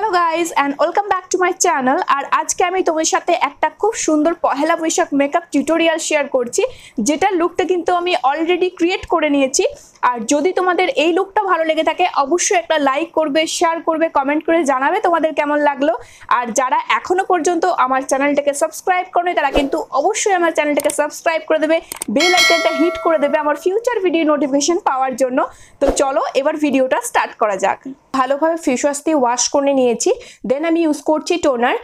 Hello guys and welcome back to my channel. और आज के आमी तुम्हारे साथे एक खूब सुंदर पहेला बैशाख मेकअप टिউটোরিয়াল शेयर करছি, যেটা লুকটা কিন্তু আমি অলরেডি ক্রিয়েট করে নিয়েছি। আর যদি তোমাদের এই লুকটা ভালো লেগে থাকে অবশ্যই একটা লাইক করবে, শেয়ার করবে, কমেন্ট করে জানাবে তোমাদের কেমন লাগলো। আর যারা এখনো পর্যন্ত আমার চ্যানেলটাকে সাবস্ক্রাইব করনি তারা কিন্তু অবশ্যই আমার চ্যানেলটাকে সাবস্ক্রাইব করে দেবে, বেল আইকনটা হিট করে দেবে আমার ফিউচার ভিডিও নোটিফিকেশন পাওয়ার জন্য। তো চলো এবার ভিডিওটা স্টার্ট করা যাক। ভালোভাবে ফেস ওয়াশ দিয়ে ওয়াশ করে নিয়েছি, দেন আমি ইউজ করছি টোনার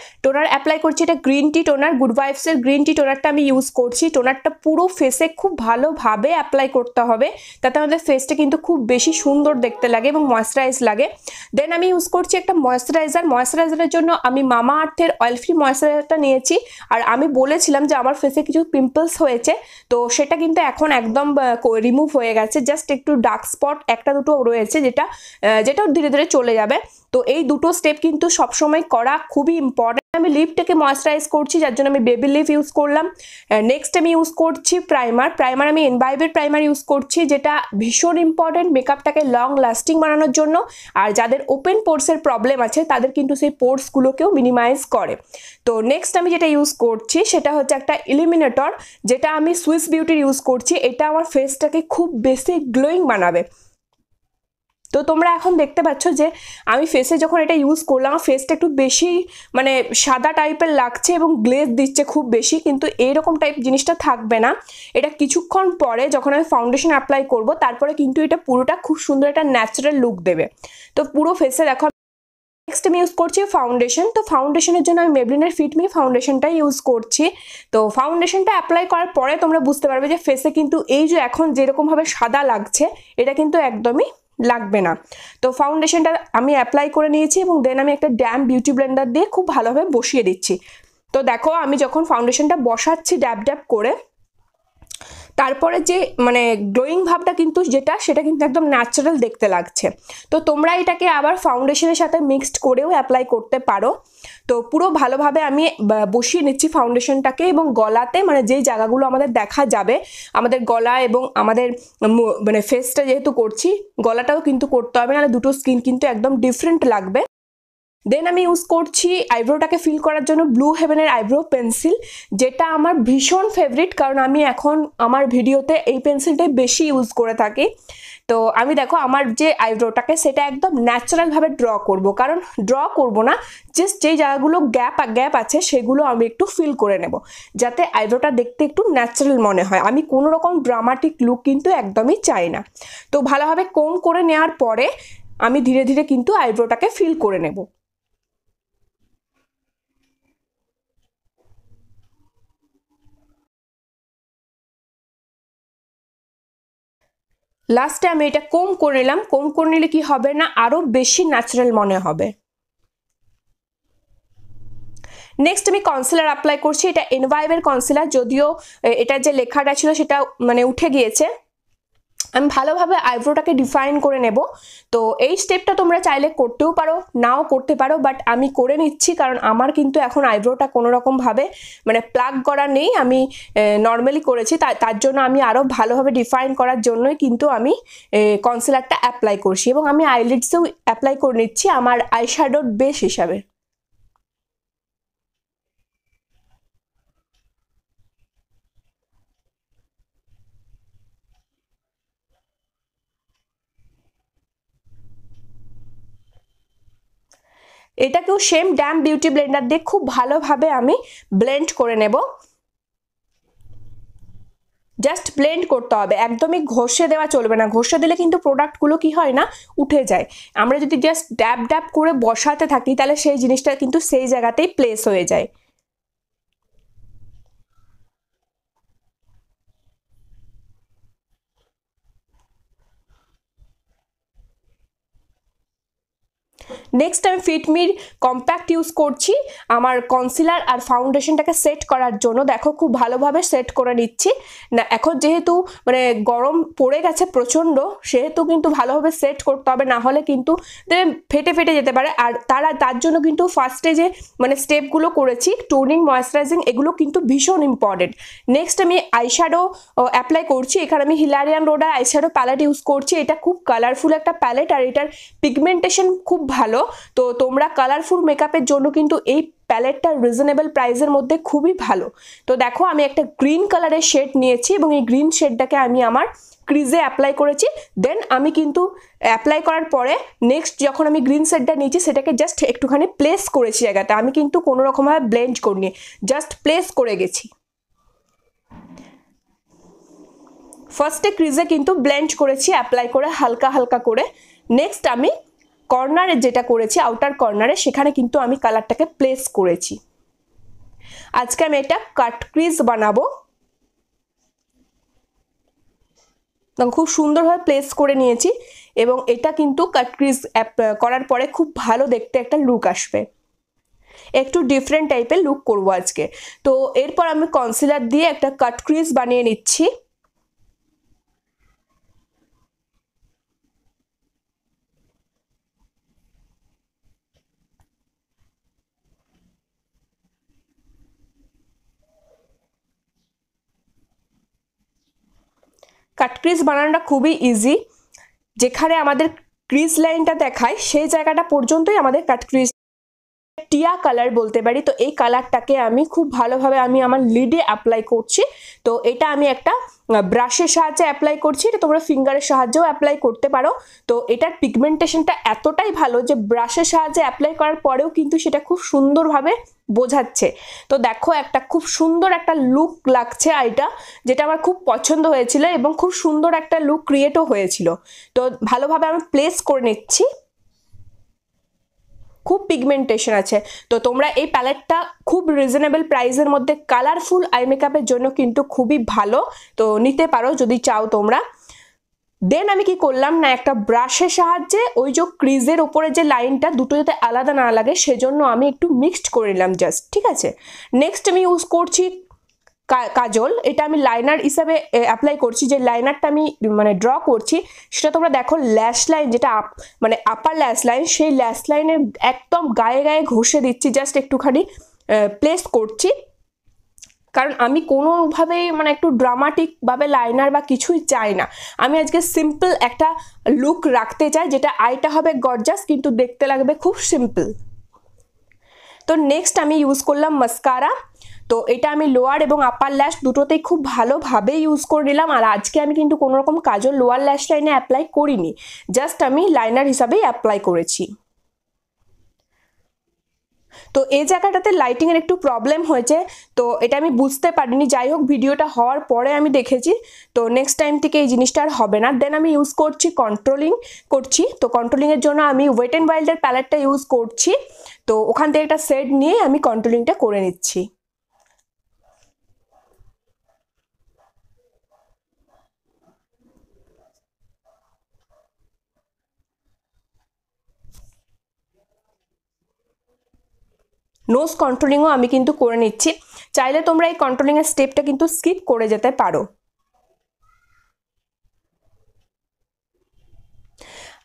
অ্যাপ্লাই করছি। এটা গ্রিন টি টোনার, গুড ভাইবসের গ্রিন টি টোনারটা আমি ইউজ করছি। টোনারটা পুরো ফেসে খুব ভালোভাবে অ্যাপ্লাই করতে হবে, তাতে আমাদের ফেসটা কিন্তু খুব বেশি সুন্দর দেখতে লাগে এবং ময়েশ্চারাইজ লাগে। দেন আমি ইউজ করছি একটা ময়েশ্চারাইজারের জন্য আমি মামা আর্থের অয়েল ফ্রি ময়েশ্চারাইজারটা নিয়েছি। আর আমি বলেছিলাম যে আমার ফেসে কিছু পিম্পলস হয়েছে, তো সেটা কিন্তু এখন একদম রিমুভ হয়ে গেছে। জাস্ট একটু ডার্ক স্পট একটা দুটো রয়েছে, যেটা ধীরে ধীরে চলে যাবে। তো এই দুটো স্টেপ কিন্তু সবসময় করা খুবই ইম্পর্টেন্ট। আমি লিপটাকে ময়েশ্চারাইজ করছি, যার জন্য আমি বেবি লিপ ইউজ করলাম। নেক্সট আমি ইউজ করছি প্রাইমার আমি এনভাইবের প্রাইমার ইউজ করছি, যেটা ভীষণ ইম্পর্টেন্ট মেকআপটাকে লং লাস্টিং বানানোর জন্য। আর যাদের ওপেন পোর্সের প্রবলেম আছে তাদের কিন্তু সেই পোর্সগুলোকেও মিনিমাইজ করে। তো নেক্সট আমি যেটা ইউজ করছি সেটা হচ্ছে একটা ইলুমিনেটর, যেটা আমি সুইস বিউটির ইউজ করছি। এটা আমার ফেসটাকে খুব বেশি গ্লোয়িং বানাবে। তো তোমরা এখন দেখতে পাচ্ছ যে আমি ফেসে যখন এটা ইউজ করলাম ফেসটা একটু বেশি মানে সাদা টাইপের লাগছে এবং গ্লেজ দিচ্ছে খুব বেশি, কিন্তু এইরকম টাইপ জিনিসটা থাকবে না। এটা কিছুক্ষণ পরে যখন আমি ফাউন্ডেশন অ্যাপ্লাই করব তারপরে কিন্তু এটা পুরোটা খুব সুন্দর একটা ন্যাচারাল লুক দেবে। তো পুরো ফেসে দেখো। নেক্সট আমি ইউজ করছি ফাউন্ডেশন। তো ফাউন্ডেশনের জন্য আমি মেবলিনের ফিট মি ফাউন্ডেশনটা ইউজ করছি। তো ফাউন্ডেশনটা অ্যাপ্লাই করার পরে তোমরা বুঝতে পারবে যে ফেসে কিন্তু এই যে এখন যেরকমভাবে সাদা লাগছে এটা কিন্তু একদমই লাগবে না। তো ফাউন্ডেশনটা আমি অ্যাপ্লাই করে নিয়েছি এবং দেন আমি একটা ড্যাম বিউটি ব্লেন্ডার দিয়ে খুব ভালোভাবে বসিয়ে দিচ্ছি। তো দেখো আমি যখন ফাউন্ডেশনটা বসাচ্ছি ড্যাব করে, তারপরে যে মানে গ্লোয়িং ভাবটা কিন্তু সেটা কিন্তু একদম ন্যাচারাল দেখতে লাগছে। তো তোমরা এটাকে আবার ফাউন্ডেশনের সাথে মিক্সড করেও অ্যাপ্লাই করতে পারো। তো পুরো ভালোভাবে আমি বসিয়ে নিচ্ছি ফাউন্ডেশনটাকে, এবং গলাতে মানে যেই জায়গাগুলো আমাদের দেখা যাবে, আমাদের গলা এবং আমাদের মানে ফেসটা যেহেতু করছি গলাটাও কিন্তু করতে হবে, নাহলে দুটো স্কিন কিন্তু একদম ডিফারেন্ট লাগবে। দেন আমি ইউজ করছি আইব্রোটাকে ফিল করার জন্য ব্লু হেভেনের আইব্রো পেন্সিল, যেটা আমার ভীষণ ফেভারিট, কারণ আমি এখন আমার ভিডিওতে এই পেন্সিলটাই বেশি ইউজ করে থাকি। তো আমি দেখো আমার যে আইব্রোটাকে সেটা একদম ন্যাচারালভাবে ড্র করব, কারণ ড্র করব না, জাস্ট যেই জায়গাগুলো গ্যাপ আছে সেগুলো আমি একটু ফিল করে নেব, যাতে আইব্রোটা দেখতে একটু ন্যাচারাল মনে হয়। আমি কোনো রকম ড্রামাটিক লুক কিন্তু একদমই চাই না। তো ভালোভাবে কোম করে নেওয়ার পরে আমি ধীরে ধীরে কিন্তু আইব্রোটাকে ফিল করে নেব। লাস্টে আমি এটা কোম করে নিলাম। কোম করে নিলে কি হবে না, আরো বেশি ন্যাচারাল মনে হবে। নেক্সট আমি কনসিলার অ্যাপ্লাই করছি। এটা এনভাইবের কনসিলার, যদিও এটা যে লেখাটা ছিল সেটা মানে উঠে গিয়েছে। আমি ভালোভাবে আইব্রোটাকে ডিফাইন করে নেব। তো এই স্টেপটা তোমরা চাইলে করতেও পারো, নাও করতে পারো, বাট আমি করে নিচ্ছি কারণ আমার কিন্তু এখন আইব্রোটা কোনো রকমভাবে মানে প্লাগ করা নেই, আমি নর্মালি করেছি। তার জন্য আমি আরও ভালোভাবে ডিফাইন করার জন্যই কিন্তু আমি কনসিলারটা অ্যাপ্লাই করছি, এবং আমি আইলিডসেও অ্যাপ্লাই করে নিচ্ছি আমার আইশ্যাডোর বেস হিসাবে। এটাকেও সেম ড্যাম বিউটি ব্লেন্ডার দিয়ে খুব ভালোভাবে আমি ব্লেন্ড করে নেব। জাস্ট ব্লেন্ড করতে হবে, একদমই ঘষে দেওয়া চলবে না। ঘষে দিলে কিন্তু প্রোডাক্টগুলো কি হয় না, উঠে যায়। আমরা যদি জাস্ট ড্যাব করে বসাতে থাকি তাহলে সেই জিনিসটা কিন্তু সেই জায়গাতেই প্লেস হয়ে যায়। নেক্সট আমি ফিট মির কম্প্যাক্ট ইউজ করছি আমার কনসিলার আর ফাউন্ডেশনটাকে সেট করার জন্য। দেখো খুব ভালোভাবে সেট করে নিচ্ছি না, এখন যেহেতু মানে গরম পড়ে গেছে প্রচণ্ড, সেহেতু কিন্তু ভালোভাবে সেট করতে হবে, না হলে কিন্তু ফেটে যেতে পারে। আর তার জন্য কিন্তু ফার্স্টে যে মানে স্টেপগুলো করেছি টোনিং, ময়েশ্চারাইজিং, এগুলো কিন্তু ভীষণ ইম্পর্টেন্ট। নেক্সট আমি আইশ্যাডো অ্যাপ্লাই করছি। এখানে আমি হিলারিয়ানরোডা আইশ্যাডো প্যালেট ইউজ করছি। এটা খুব কালারফুল একটা প্যালেট আর এটার পিগমেন্টেশন খুব ভালো। তো তোমরা কালারফুল মেকআপের জন্য কিন্তু এই প্যালেটটা রিজনেবল প্রাইসের মধ্যে খুবই ভালো। তো দেখো আমি একটা গ্রিন কালারের শেড নিয়েছি এবং এই গ্রিন শেডটাকে আমি আমার ক্রিজে অ্যাপ্লাই করেছি। দেন আমি কিন্তু অ্যাপ্লাই করার পরে নেক্সট যখন আমি গ্রিন শেডটা নিয়েছি সেটাকে জাস্ট একটুখানি প্লেস করেছি জায়গাতে, আমি কিন্তু কোনো রকমভাবে ব্লেন্ড করিনি, জাস্ট প্লেস করে গেছি। ফার্স্টে ক্রিজে কিন্তু ব্লেন্ড করেছি অ্যাপ্লাই করে হালকা হালকা করে। নেক্সট আমি কর্নারে যেটা করেছি আউটার কর্নারে সেখানে কিন্তু আমি কালারটাকে প্লেস করেছি। আজকে আমি এটা কাট ক্রিজ বানাবো। খুব সুন্দরভাবে প্লেস করে নিয়েছি এবং এটা কিন্তু কাট ক্রিজ করার পরে খুব ভালো দেখতে একটা লুক আসবে, একটু ডিফারেন্ট টাইপের লুক করবো আজকে। তো এরপর আমি কনসিলার দিয়ে একটা কাট ক্রিজ বানিয়ে নিচ্ছি। কাট ক্রিজ বানানোটা খুবই ইজি, যেখানে আমাদের ক্রিজ লাইনটা দেখায় সেই জায়গাটা পর্যন্তই আমাদের কাট ক্রিজ। টিয়া কালার বলতে পারি। তো এই কালারটাকে আমি খুব ভালোভাবে আমি আমার লিডে অ্যাপ্লাই করছি। তো এটা আমি একটা ব্রাশের সাহায্যে অ্যাপ্লাই করছি, এটা তোমরা ফিঙ্গারের সাহায্যেও অ্যাপ্লাই করতে পারো। তো এটার পিগমেন্টেশনটা এতটাই ভালো যে ব্রাশের সাহায্যে অ্যাপ্লাই করার পরেও কিন্তু সেটা খুব সুন্দরভাবে বোঝাচ্ছে। তো দেখো একটা খুব সুন্দর একটা লুক লাগছে আইটা, যেটা আমার খুব পছন্দ হয়েছিল এবং খুব সুন্দর একটা লুক ক্রিয়েটও হয়েছিল। তো ভালোভাবে আমি প্লেস করে নিচ্ছি। খুব পিগমেন্টেশন আছে। তো তোমরা এই প্যালেটটা খুব রিজনেবল প্রাইসের মধ্যে কালারফুল আই মেকআপের জন্য কিন্তু খুবই ভালো, তো নিতে পারো যদি চাও তোমরা। দেন আমি কি করলাম না, একটা ব্রাশের সাহায্যে ওই যে ক্রিজের ওপরে যে লাইনটা দুটো যাতে আলাদা না লাগে সেজন্য আমি একটু মিক্সড করে নিলাম জাস্ট, ঠিক আছে। নেক্সট আমি ইউজ করছি কাজল। এটা আমি লাইনার হিসাবে অ্যাপ্লাই করছি। যে লাইনারটা আমি মানে ড্র করছি সেটা তোমরা দেখো ল্যাশ লাইন যেটা মানে আপার ল্যাশ লাইন, সেই ল্যাশ লাইনের একদম গায়ে গায়ে ঘষে দিচ্ছি, জাস্ট একটুখানি প্লেস করছি। কারণ আমি কোনোভাবেই মানে একটু ড্রামাটিকভাবে লাইনার বা কিছুই চাই না, আমি আজকে সিম্পল একটা লুক রাখতে চাই, যেটা আইটা হবে গর্জাস কিন্তু দেখতে লাগবে খুব সিম্পল। তো নেক্সট আমি ইউজ করলাম মাস্কারা। তো এটা আমি লোয়ার এবং আপার ল্যাশ দুটোতেই খুব ভালোভাবে ইউজ করে নিলাম। আর আজকে আমি কিন্তু কোনো রকম কাজল লোয়ার ল্যাশ লাইনে অ্যাপ্লাই করিনি, জাস্ট আমি লাইনার হিসাবেই অ্যাপ্লাই করেছি। তো এই জায়গাটাতে লাইটিংয়ের একটু প্রবলেম হয়েছে, তো এটা আমি বুঝতে পারিনি। যাই হোক ভিডিওটা হওয়ার পরে আমি দেখেছি, তো নেক্সট টাইম থেকে এই জিনিসটা আর হবে না। দেন আমি ইউজ করছি কন্ট্রোলিং করছি। তো কন্ট্রোলিংয়ের জন্য আমি ওয়েট অ্যান্ড ওয়াইল্ডের প্যালেটটা ইউজ করছি। তো ওখান থেকে একটা শেড নিয়ে আমি কন্ট্রোলিংটা করে নিচ্ছি। নোজ কন্ট্রোলিংও আমি কিন্তু করে নিচ্ছি। চাইলে তোমরা এই কন্ট্রোলিংয়ের স্টেপটা কিন্তু স্কিপ করে যেতে পারো।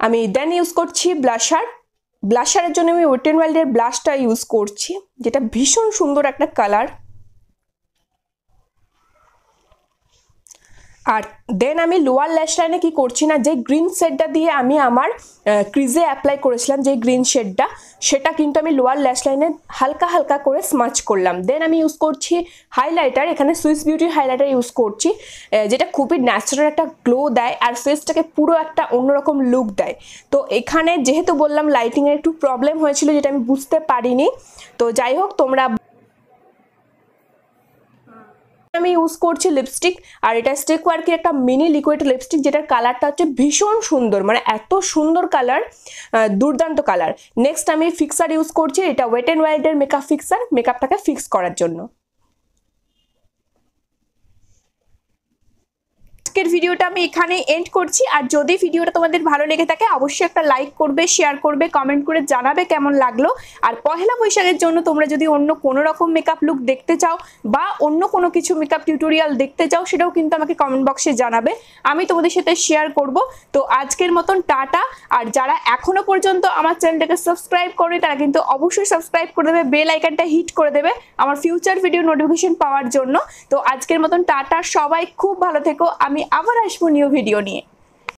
আমি দেন ইউজ করছি ব্লাশার। ব্লাশারের জন্য আমি ওয়েট অ্যান্ড ওয়াইল্ডের ব্লাশটা ইউজ করছি, যেটা ভীষণ সুন্দর একটা কালার। আর দেন আমি লোয়ার ল্যাশ লাইনে কি করছি না, যে গ্রিন শেডটা দিয়ে আমি আমার ক্রিজে অ্যাপ্লাই করেছিলাম যে গ্রিন শেডটা, সেটা কিন্তু আমি লোয়ার ল্যাশ লাইনে হালকা হালকা করে স্মাচ করলাম। দেন আমি ইউজ করছি হাইলাইটার, এখানে সুইস বিউটির হাইলাইটার ইউজ করছি, যেটা খুবই ন্যাচারাল একটা গ্লো দেয় আর ফেসটাকে পুরো একটা অন্যরকম লুক দেয়। তো এখানে যেহেতু বললাম লাইটিংয়ের একটু প্রবলেম হয়েছিল যেটা আমি বুঝতে পারিনি, তো যাই হোক তোমরা। আমি ইউজ করছি লিপস্টিক, আর এটা স্টিক ওয়ার্কের একটা মিনি লিকুইড লিপস্টিক, যেটার কালারটা হচ্ছে ভীষণ সুন্দর, মানে এত সুন্দর কালার, দুর্দান্ত কালার। নেক্সট আমি ফিক্সার ইউজ করছি, এটা ওয়েট অ্যান্ড ওয়াইল্ডের মেকআপ ফিক্সার, মেকআপটাকে ফিক্স করার জন্য। আজকের ভিডিওটা আমি এখানে এন্ড করছি। আর যদি ভিডিওটা তোমাদের ভালো লেগে থাকে অবশ্যই একটা লাইক করবে, শেয়ার করবে, কমেন্ট করে জানাবে কেমন লাগলো। আর পহেলা বৈশাখের জন্য তোমরা যদি অন্য কোনো রকম মেকআপ লুক দেখতে চাও বা অন্য কোনো কিছু মেকআপ টিউটোরিয়াল দেখতে চাও সেটাও কিন্তু আমাকে কমেন্ট বক্সে জানাবে, আমি তোমাদের সাথে শেয়ার করব। তো আজকের মতন টাটা। আর যারা এখনো পর্যন্ত আমার চ্যানেলটাকে সাবস্ক্রাইব করে তারা কিন্তু অবশ্যই সাবস্ক্রাইব করে দেবে, বেল আইকনটা হিট করে দেবে আমার ফিউচার ভিডিও নোটিফিকেশন পাওয়ার জন্য। তো আজকের মতন টাটা, সবাই খুব ভালো থেকো, আমি আবার আসবো নিউ ভিডিও নিয়ে।